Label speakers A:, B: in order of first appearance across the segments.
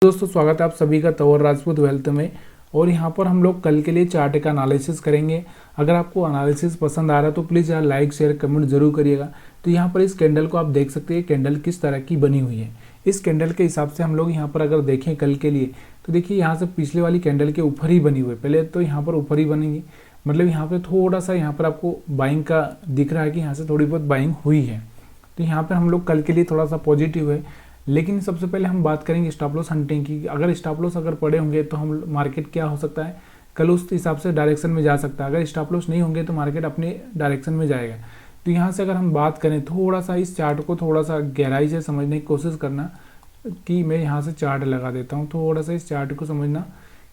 A: दोस्तों स्वागत है आप सभी का तंवर राजपूत वेल्थ में। और यहाँ पर हम लोग कल के लिए चार्ट का एनालिसिस करेंगे। अगर आपको एनालिसिस पसंद आ रहा है तो प्लीज़ यार लाइक शेयर कमेंट जरूर करिएगा। तो यहाँ पर इस कैंडल को आप देख सकते हैं कैंडल किस तरह की बनी हुई है। इस कैंडल के हिसाब से हम लोग यहाँ पर अगर देखें कल के लिए तो देखिए यहाँ से पिछले वाली कैंडल के ऊपर ही बनी हुई है। पहले तो यहाँ पर ऊपर ही बनेगी, मतलब यहाँ पर थोड़ा सा यहाँ पर आपको बाइंग का दिख रहा है कि यहाँ से थोड़ी बहुत बाइंग हुई है। तो यहाँ पर हम लोग कल के लिए थोड़ा सा पॉजिटिव है। लेकिन सबसे पहले हम बात करेंगे स्टॉप लॉस हंटिंग की। अगर स्टॉप लॉस अगर पड़े होंगे तो हम मार्केट क्या हो सकता है, कल उस हिसाब से डायरेक्शन में जा सकता है। अगर स्टॉप लॉस नहीं होंगे तो मार्केट अपने डायरेक्शन में जाएगा। तो यहाँ से अगर हम बात करें थोड़ा सा इस चार्ट को थोड़ा सा गहराई से समझने की कोशिश करना कि मैं यहाँ से चार्ट लगा देता हूँ। थोड़ा सा इस चार्ट को समझना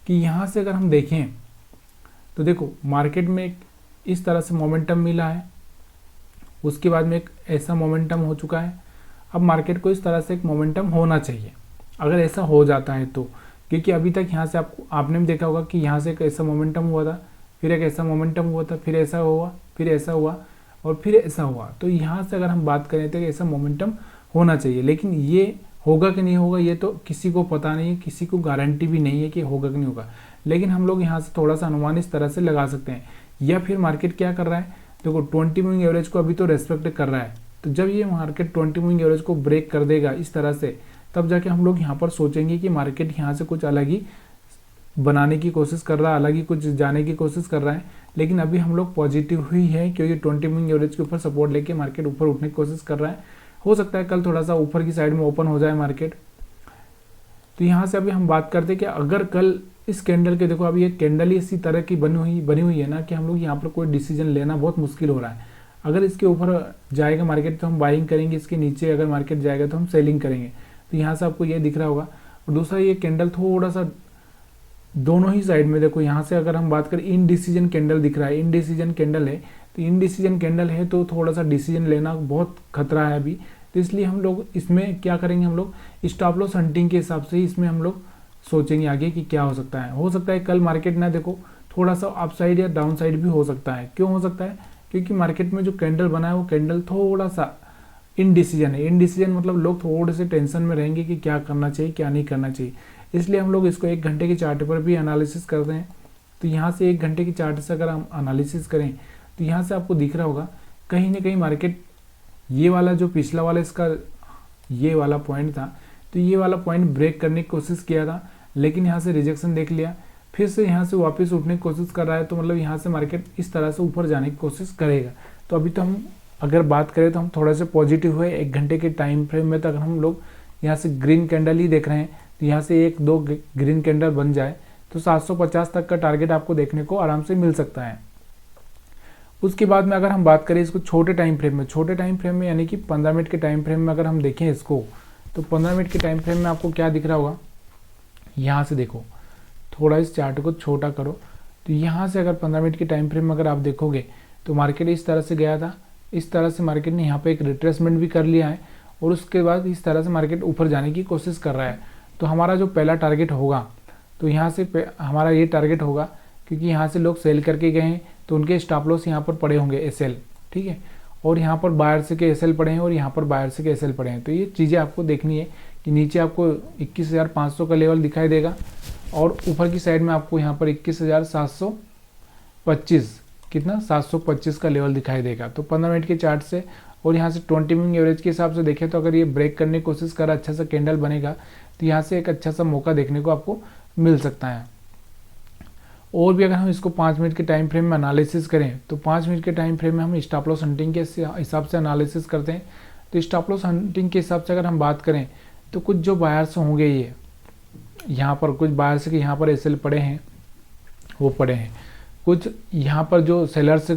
A: कि यहाँ से अगर हम देखें तो देखो मार्केट में एक इस तरह से मोमेंटम मिला है, उसके बाद में एक ऐसा मोमेंटम हो चुका है। अब मार्केट को इस तरह से एक मोमेंटम होना चाहिए। अगर ऐसा हो जाता है तो, क्योंकि अभी तक यहाँ से आपने भी देखा होगा कि यहाँ से एक ऐसा मोमेंटम हुआ था, फिर एक ऐसा मोमेंटम हुआ था, फिर ऐसा हुआ, फिर ऐसा हुआ और फिर ऐसा हुआ। तो यहाँ से अगर हम बात करें तो ऐसा मोमेंटम होना चाहिए। लेकिन ये होगा कि नहीं होगा ये तो किसी को पता नहीं है, किसी को गारंटी भी नहीं है कि होगा कि नहीं होगा। लेकिन हम लोग यहाँ से थोड़ा सा अनुमान इस तरह से लगा सकते हैं। या फिर मार्केट क्या कर रहा है, देखो 20 मूविंग एवरेज को अभी तो रेस्पेक्ट कर रहा है। तो जब ये मार्केट 20 मूविंग एवरेज को ब्रेक कर देगा इस तरह से, तब जाके हम लोग यहाँ पर सोचेंगे कि मार्केट यहाँ से कुछ अलग ही बनाने की कोशिश कर रहा है, अलग ही कुछ जाने की कोशिश कर रहा है। लेकिन अभी हम लोग पॉजिटिव हुई है क्योंकि 20 मूविंग एवरेज के ऊपर सपोर्ट लेके मार्केट ऊपर उठने की कोशिश कर रहा है। हो सकता है कल थोड़ा सा ऊपर की साइड में ओपन हो जाए मार्केट। तो यहाँ से अभी हम बात करते हैं कि अगर कल इस कैंडल के, देखो अभी ये कैंडल ही इसी तरह की बनी हुई है ना कि हम लोग यहाँ पर कोई डिसीजन लेना बहुत मुश्किल हो रहा है। अगर इसके ऊपर जाएगा मार्केट तो हम बाइंग करेंगे, इसके नीचे अगर मार्केट जाएगा तो हम सेलिंग करेंगे। तो यहाँ से आपको ये दिख रहा होगा। और दूसरा ये कैंडल थोड़ा सा दोनों ही साइड में, देखो यहाँ से अगर हम बात करें इनडिसीजन कैंडल दिख रहा है, इनडिसीजन कैंडल है। तो इनडिसीजन कैंडल है तो थोड़ा सा डिसीजन लेना बहुत खतरा है अभी। तो इसलिए हम लोग इसमें क्या करेंगे, हम लोग स्टॉप लॉस हंटिंग के हिसाब से ही इसमें हम लोग सोचेंगे आगे कि क्या हो सकता है। हो सकता है कल मार्केट ना देखो थोड़ा सा अपसाइड या डाउन साइड भी हो सकता है। क्यों हो सकता है, क्योंकि मार्केट में जो कैंडल बना है वो कैंडल थोड़ा सा इनडिसीजन है। इनडिसीजन मतलब लोग थोड़े से टेंशन में रहेंगे कि क्या करना चाहिए क्या नहीं करना चाहिए। इसलिए हम लोग इसको 1 घंटे के चार्ट पर भी एनालिसिस करते हैं। तो यहाँ से 1 घंटे की चार्ट से अगर हम एनालिसिस करें तो यहाँ से आपको दिख रहा होगा कहीं ना कहीं मार्केट ये वाला जो पिछला वाला इसका ये वाला पॉइंट था, तो ये वाला पॉइंट ब्रेक करने की कोशिश किया था, लेकिन यहाँ से रिजेक्शन देख लिया। फिर से यहाँ से वापस उठने की कोशिश कर रहा है। तो मतलब यहाँ से मार्केट इस तरह से ऊपर जाने की कोशिश करेगा। तो अभी तो हम अगर बात करें तो हम थोड़ा से पॉजिटिव हुए। 1 घंटे के टाइम फ्रेम में तक हम लोग यहाँ से ग्रीन कैंडल ही देख रहे हैं। तो यहाँ से 1-2 ग्रीन कैंडल बन जाए तो 750 तक का टारगेट आपको देखने को आराम से मिल सकता है। उसके बाद में अगर हम बात करें इसको छोटे टाइम फ्रेम में यानी कि 15 मिनट के टाइम फ्रेम में अगर हम देखें इसको, तो 15 मिनट के टाइम फ्रेम में आपको क्या दिख रहा होगा, यहाँ से देखो थोड़ा इस चार्ट को छोटा करो। तो यहाँ से अगर 15 मिनट के टाइम फ्रेम में अगर आप देखोगे तो मार्केट इस तरह से गया था, इस तरह से मार्केट ने यहाँ पे एक रिट्रेसमेंट भी कर लिया है और उसके बाद इस तरह से मार्केट ऊपर जाने की कोशिश कर रहा है। तो हमारा जो पहला टारगेट होगा तो यहाँ से हमारा ये टारगेट होगा, क्योंकि यहाँ से लोग सेल करके गए हैं तो उनके स्टॉप लॉस यहाँ पर पड़े होंगे एसएल, ठीक है। और यहाँ पर बायर्स के एसएल पड़े हैं और यहाँ पर बायर्स के एसएल पड़े हैं। तो ये चीज़ें आपको देखनी है कि नीचे आपको 21,500 का लेवल दिखाई देगा और ऊपर की साइड में आपको यहाँ पर 21,725 कितना 725 का लेवल दिखाई देगा। तो 15 मिनट के चार्ट से और यहाँ से 20 मूविंग एवरेज के हिसाब से देखें तो अगर ये ब्रेक करने की कोशिश कर अच्छा सा कैंडल बनेगा तो यहाँ से एक अच्छा सा मौका देखने को आपको मिल सकता है। और भी अगर हम इसको 5 मिनट के टाइम फ्रेम में एनालिसिस करें तो 5 मिनट के टाइम फ्रेम में हम स्टॉप लॉस हंटिंग के हिसाब से एनालिसिस करते हैं। तो स्टॉप लॉस हंटिंग के हिसाब से अगर हम बात करें तो कुछ जो बायर्स होंगे ये यहाँ पर कुछ बायर्स के यहाँ पर एसएल पड़े हैं वो पड़े हैं, कुछ यहाँ पर जो सेलर्स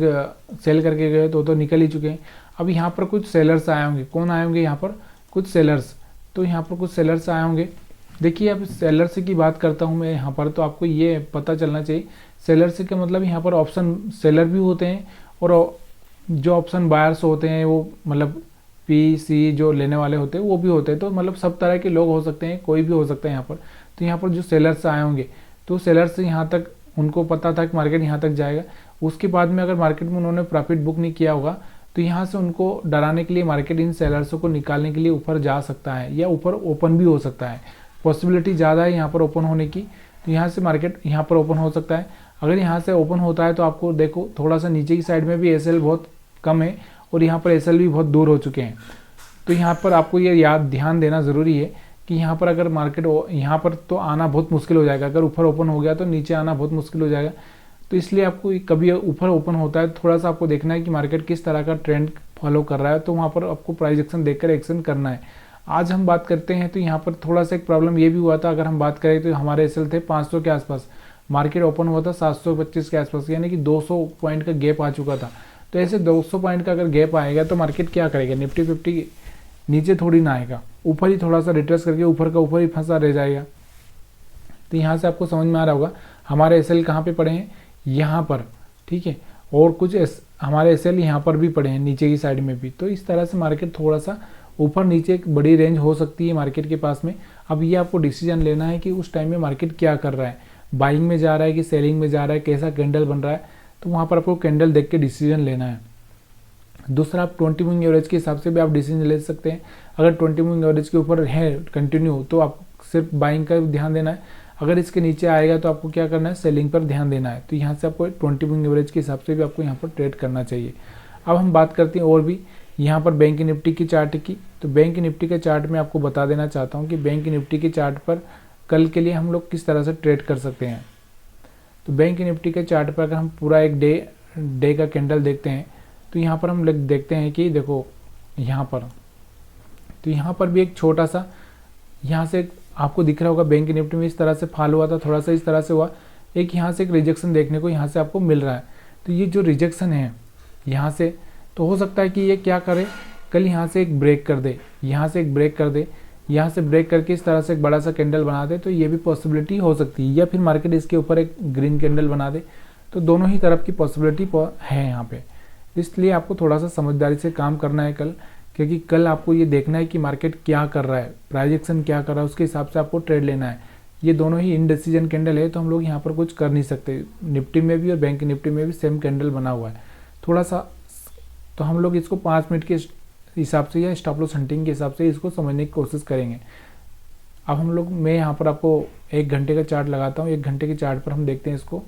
A: सेल करके गए तो निकल ही चुके हैं। अब यहाँ पर कुछ सेलर्स आए होंगे, कौन आए होंगे, यहाँ पर कुछ सेलर्स। तो यहाँ पर कुछ सेलर्स आए होंगे। देखिए अब सेलर्स की बात करता हूँ मैं यहाँ पर, तो आपको ये पता चलना चाहिए सेलर्स का मतलब यहाँ पर ऑप्शन सेलर भी होते हैं और जो ऑप्शन बायर्स होते हैं वो मतलब पी जो लेने वाले होते हैं वो भी होते हैं। तो मतलब सब तरह के लोग हो सकते हैं, कोई भी हो सकता है यहाँ पर। तो यहाँ पर जो सेलर्स आए होंगे तो सेलर्स यहाँ तक उनको पता था कि मार्केट यहाँ तक जाएगा। उसके बाद में अगर मार्केट में उन्होंने प्रॉफिट बुक नहीं किया होगा तो यहाँ से उनको डराने के लिए मार्केट इन सेलर्सों को निकालने के लिए ऊपर जा सकता है या ऊपर ओपन भी हो सकता है। पॉसिबिलिटी ज़्यादा है यहाँ पर ओपन होने की। तो यहाँ से मार्केट यहाँ पर ओपन हो सकता है। अगर यहाँ से ओपन होता है तो आपको देखो थोड़ा सा नीचे की साइड में भी एसएल बहुत कम है और यहाँ पर एसएल भी बहुत दूर हो चुके हैं। तो यहाँ पर आपको ये ध्यान देना ज़रूरी है कि यहाँ पर अगर मार्केट यहाँ पर तो आना बहुत मुश्किल हो जाएगा। अगर ऊपर ओपन हो गया तो नीचे आना बहुत मुश्किल हो जाएगा। तो इसलिए आपको कभी ऊपर ओपन होता है थोड़ा सा आपको देखना है कि मार्केट किस तरह का ट्रेंड फॉलो कर रहा है, तो वहाँ पर आपको प्राइस एक्शन देखकर एक्शन करना है। आज हम बात करते हैं तो यहाँ पर थोड़ा सा एक प्रॉब्लम ये भी हुआ था। अगर हम बात करें तो हमारे एसएल थे 500 के आसपास, मार्केट ओपन हुआ था 725 के आसपास, यानी कि 200 पॉइंट का गैप आ चुका था। तो ऐसे 200 पॉइंट का अगर गैप आएगा तो मार्केट क्या करेगा, निफ्टी 50 नीचे थोड़ी ना आएगा, ऊपर ही थोड़ा सा रिट्रेस करके ऊपर का ऊपर ही फंसा रह जाएगा। तो यहाँ से आपको समझ में आ रहा होगा हमारे एसएल कहाँ पे पड़े हैं, यहाँ पर, ठीक है, और कुछ हमारे एसएल यहाँ पर भी पड़े हैं नीचे की साइड में भी। तो इस तरह से मार्केट थोड़ा सा ऊपर नीचे एक बड़ी रेंज हो सकती है मार्केट के पास में। अब ये आपको डिसीजन लेना है कि उस टाइम में मार्केट क्या कर रहा है, बाइंग में जा रहा है कि सेलिंग में जा रहा है, कैसा कैंडल बन रहा है। तो वहाँ पर आपको कैंडल देख के डिसीजन लेना है। दूसरा, आप 20 मूविंग एवरेज के हिसाब से भी आप डिसीजन ले सकते हैं। अगर 20 मूविंग एवरेज के ऊपर है कंटिन्यू तो आप सिर्फ बाइंग का ध्यान देना है। अगर इसके नीचे आएगा तो आपको क्या करना है, सेलिंग पर ध्यान देना है। तो यहाँ से आपको 20 मूविंग एवरेज के हिसाब से भी आपको यहाँ पर ट्रेड करना चाहिए। अब हम बात करते हैं और भी यहाँ पर बैंक निफ्टी की चार्ट की। तो बैंक निफ्टी के चार्ट में आपको बता देना चाहता हूँ कि बैंक निफ्टी के चार्ट पर कल के लिए हम लोग किस तरह से ट्रेड कर सकते हैं। तो बैंक निफ्टी के चार्ट पर अगर हम पूरा एक डे का कैंडल देखते हैं तो यहाँ पर हम देखते हैं कि देखो यहाँ पर, तो यहाँ पर भी एक छोटा सा यहाँ से आपको दिख रहा होगा बैंक निफ्टी में इस तरह से फॉल हुआ था, थोड़ा सा इस तरह से हुआ, एक यहाँ से एक रिजेक्शन देखने को यहाँ से आपको मिल रहा है। तो ये जो रिजेक्शन है यहाँ से, तो हो सकता है कि ये क्या करे, कल यहाँ से एक ब्रेक कर दे, यहाँ से एक ब्रेक कर दे, यहाँ से ब्रेक करके इस तरह से एक बड़ा सा कैंडल बना दे। तो ये भी पॉसिबिलिटी हो सकती है, या फिर मार्केट इसके ऊपर एक ग्रीन कैंडल बना दे। तो दोनों ही तरफ की पॉसिबिलिटी है यहाँ पे। इसलिए आपको थोड़ा सा समझदारी से काम करना है कल, क्योंकि कल आपको ये देखना है कि मार्केट क्या कर रहा है, प्राइस एक्शन क्या कर रहा है, उसके हिसाब से आपको ट्रेड लेना है। ये दोनों ही इनडिसीजन कैंडल है, तो हम लोग यहाँ पर कुछ कर नहीं सकते। निफ्टी में भी और बैंक निफ्टी में भी सेम कैंडल बना हुआ है थोड़ा सा। तो हम लोग इसको 5 मिनट के हिसाब से या स्टॉप लॉस हंटिंग के हिसाब से इसको समझने की कोशिश करेंगे। अब हम लोग, मैं यहाँ पर आपको 1 घंटे का चार्ट लगाता हूँ। 1 घंटे के चार्ट पर हम देखते हैं इसको।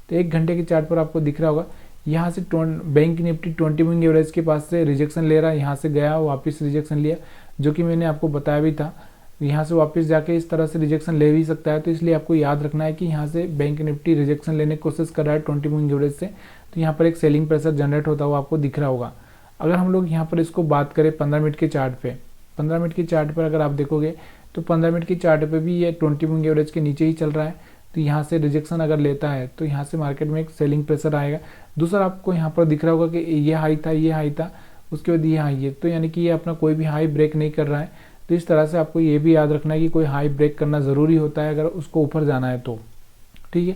A: तो 1 घंटे के चार्ट पर आपको दिख रहा होगा यहाँ से बैंक निफ्टी 20 मूविंग एवरेज के पास से रिजेक्शन ले रहा है, यहाँ से गया वापस रिजेक्शन लिया, जो कि मैंने आपको बताया भी था। यहाँ से वापस जाके इस तरह से रिजेक्शन ले भी सकता है। तो इसलिए आपको याद रखना है कि यहाँ से बैंक निफ्टी रिजेक्शन लेने की कोशिश कर रहा है 20 मूविंग एवरेज से। तो यहाँ पर एक सेलिंग प्रेशर जनरेट होता हुआ आपको दिख रहा होगा। अगर हम लोग यहाँ पर इसको बात करें 15 मिनट के चार्ट पे, 15 मिनट के चार्ट पर अगर आप देखोगे तो 15 मिनट के चार्ट पे भी ये 20 मूविंग एवरेज के नीचे ही चल रहा है। तो यहाँ से रिजेक्शन अगर लेता है तो यहाँ से मार्केट में एक सेलिंग प्रेशर आएगा। दूसरा, आपको यहाँ पर दिख रहा होगा कि ये हाई था, ये हाई था, उसके बाद ये हाई है। तो यानी कि ये अपना कोई भी हाई ब्रेक नहीं कर रहा है। तो इस तरह से आपको ये भी याद रखना है कि कोई हाई ब्रेक करना ज़रूरी होता है अगर उसको ऊपर जाना है तो, ठीक है।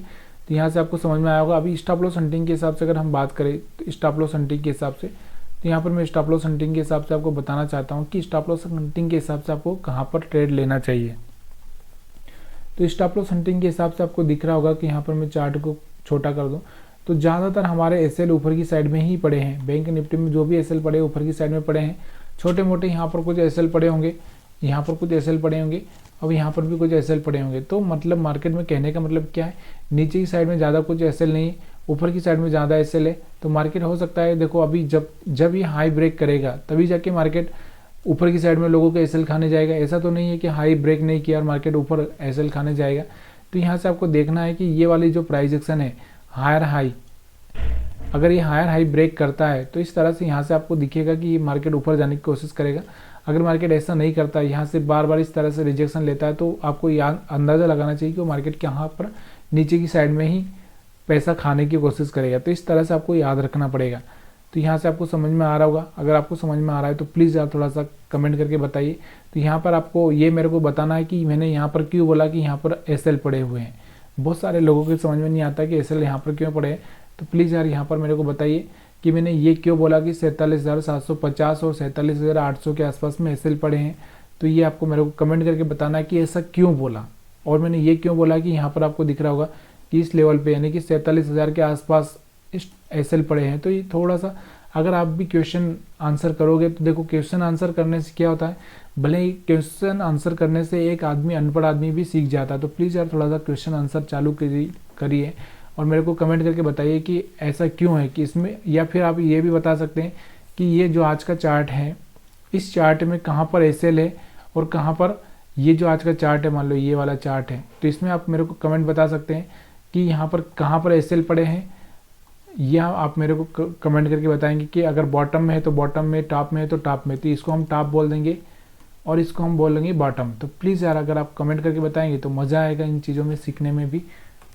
A: तो यहाँ से आपको समझ में आया होगा। अभी स्टॉप लॉस हंटिंग के हिसाब से अगर हम बात करें तो स्टॉप लॉस हंटिंग के हिसाब से, तो यहाँ पर मैं स्टॉप लॉस हंटिंग के हिसाब से आपको बताना चाहता हूँ कि स्टॉप लॉस हंटिंग के हिसाब से आपको कहाँ पर ट्रेड लेना चाहिए। तो स्टॉप लॉस हंटिंग के हिसाब से आपको दिख रहा होगा कि यहाँ पर मैं चार्ट को छोटा कर दूँ तो ज़्यादातर हमारे एसएल ऊपर की साइड में ही पड़े हैं। बैंक निफ्टी में जो भी एसएल पड़े ऊपर की साइड में पड़े हैं। छोटे मोटे यहाँ पर कुछ एसएल पड़े होंगे, यहाँ पर कुछ एसएल पड़े होंगे, और यहाँ पर भी कुछ एसएल पड़े होंगे। तो मतलब मार्केट में कहने का मतलब क्या है, नीचे की साइड में ज़्यादा कुछ एसएल नहीं, ऊपर की साइड में ज़्यादा एसएल है। तो मार्केट हो सकता है, देखो अभी जब ये हाई ब्रेक करेगा तभी जाके मार्केट ऊपर की साइड में लोगों के एसएल खाने जाएगा। ऐसा तो नहीं है कि हाई ब्रेक नहीं किया और मार्केट ऊपर एसएल खाने जाएगा। तो यहाँ से आपको देखना है कि ये वाली जो प्राइस एक्शन है हायर हाई, अगर ये हायर हाई ब्रेक करता है तो इस तरह से यहाँ से आपको दिखेगा कि ये मार्केट ऊपर जाने की कोशिश करेगा। अगर मार्केट ऐसा नहीं करता, यहाँ से बार बार इस तरह से रिजेक्शन लेता है, तो आपको अंदाज़ा लगाना चाहिए कि वो मार्केट यहाँ पर नीचे की साइड में ही पैसा खाने की कोशिश करेगा। तो इस तरह से आपको याद रखना पड़ेगा। तो यहाँ से आपको समझ में आ रहा होगा। अगर आपको समझ में आ रहा है तो प्लीज़ यार थोड़ा सा कमेंट करके बताइए। तो यहाँ पर आपको ये मेरे को बताना है कि मैंने यहाँ पर क्यों बोला कि यहाँ पर एसएल पड़े हुए हैं। बहुत सारे लोगों को समझ में नहीं आता कि एसएल यहाँ पर क्यों पड़े हैं। तो प्लीज़ यार यहाँ पर मेरे को बताइए कि मैंने ये क्यों बोला कि 47,750 और 47,800 के आसपास में एसएल पड़े हैं। तो ये आपको मेरे को कमेंट करके बताना है कि ऐसा क्यों बोला, और मैंने ये क्यों बोला कि यहाँ पर आपको दिख रहा होगा कि इस लेवल पे यानी कि 47,000 के आसपास एसएल पड़े हैं। तो ये थोड़ा सा अगर आप भी क्वेश्चन आंसर करोगे तो देखो क्वेश्चन आंसर करने से क्या होता है, भले ही क्वेश्चन आंसर करने से एक आदमी अनपढ़ आदमी भी सीख जाता है। तो प्लीज़ यार थोड़ा सा क्वेश्चन आंसर चालू करिए और मेरे को कमेंट करके बताइए कि ऐसा क्यों है कि इसमें, या फिर आप ये भी बता सकते हैं कि ये जो आज का चार्ट है इस चार्ट में कहाँ पर एसएल है और कहाँ पर ये जो आज का चार्ट है, मान लो ये वाला चार्ट है, तो इसमें आप मेरे को कमेंट बता सकते हैं कि यहाँ पर कहाँ पर एसएल पड़े हैं, या आप मेरे को कमेंट करके बताएंगे कि अगर बॉटम में है तो बॉटम में, टॉप में है तो टॉप में, तो इसको हम टॉप बोल देंगे और इसको हम बोल देंगे बॉटम। तो प्लीज़ यार अगर आप कमेंट करके बताएंगे तो मज़ा आएगा इन चीज़ों में सीखने में भी।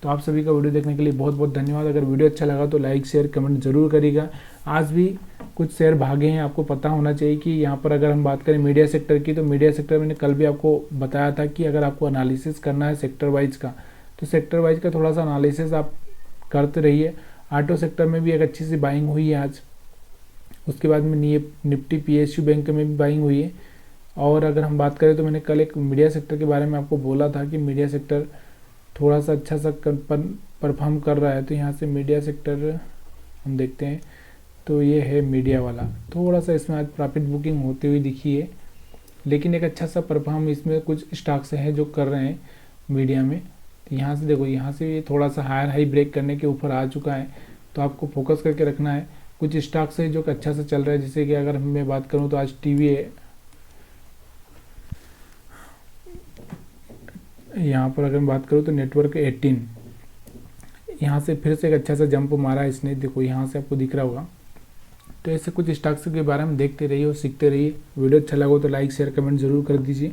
A: तो आप सभी का वीडियो देखने के लिए बहुत बहुत धन्यवाद। अगर वीडियो अच्छा लगा तो लाइक शेयर कमेंट जरूर करिएगा। आज भी कुछ शेयर भागे हैं, आपको पता होना चाहिए कि यहाँ पर अगर हम बात करें मीडिया सेक्टर की, तो मीडिया सेक्टर मैंने कल भी आपको बताया था कि अगर आपको एनालिसिस करना है सेक्टर वाइज का, तो सेक्टर वाइज का थोड़ा सा एनालिसिस आप करते रहिए। ऑटो सेक्टर में भी एक अच्छी सी बाइंग हुई है आज, उसके बाद में निफ्टी PSU बैंक में भी बाइंग हुई है। और अगर हम बात करें तो मैंने कल एक मीडिया सेक्टर के बारे में आपको बोला था कि मीडिया सेक्टर थोड़ा सा अच्छा सा परफॉर्म कर रहा है। तो यहाँ से मीडिया सेक्टर हम देखते हैं, तो ये है मीडिया वाला, थोड़ा सा इसमें आज प्रॉफिट बुकिंग होती हुई दिखी है, लेकिन एक अच्छा सा परफॉर्म इसमें कुछ स्टॉक्स हैं जो कर रहे हैं मीडिया में। तो यहाँ से देखो, यहाँ से ये थोड़ा सा हायर हाई ब्रेक करने के ऊपर आ चुका है, तो आपको फोकस करके रखना है। कुछ स्टॉक्स है जो अच्छा सा चल रहा है, जैसे कि अगर मैं बात करूँ तो आज टीवी है, यहाँ पर अगर मैं बात करूँ तो नेटवर्क 18 यहाँ से फिर से एक अच्छा सा जंप मारा है इसने, देखो यहाँ से आपको दिख रहा होगा। तो ऐसे कुछ स्टॉक्स के बारे में देखते रहिए और सीखते रहिए। वीडियो अच्छा लगा तो लाइक शेयर कमेंट जरूर कर दीजिए।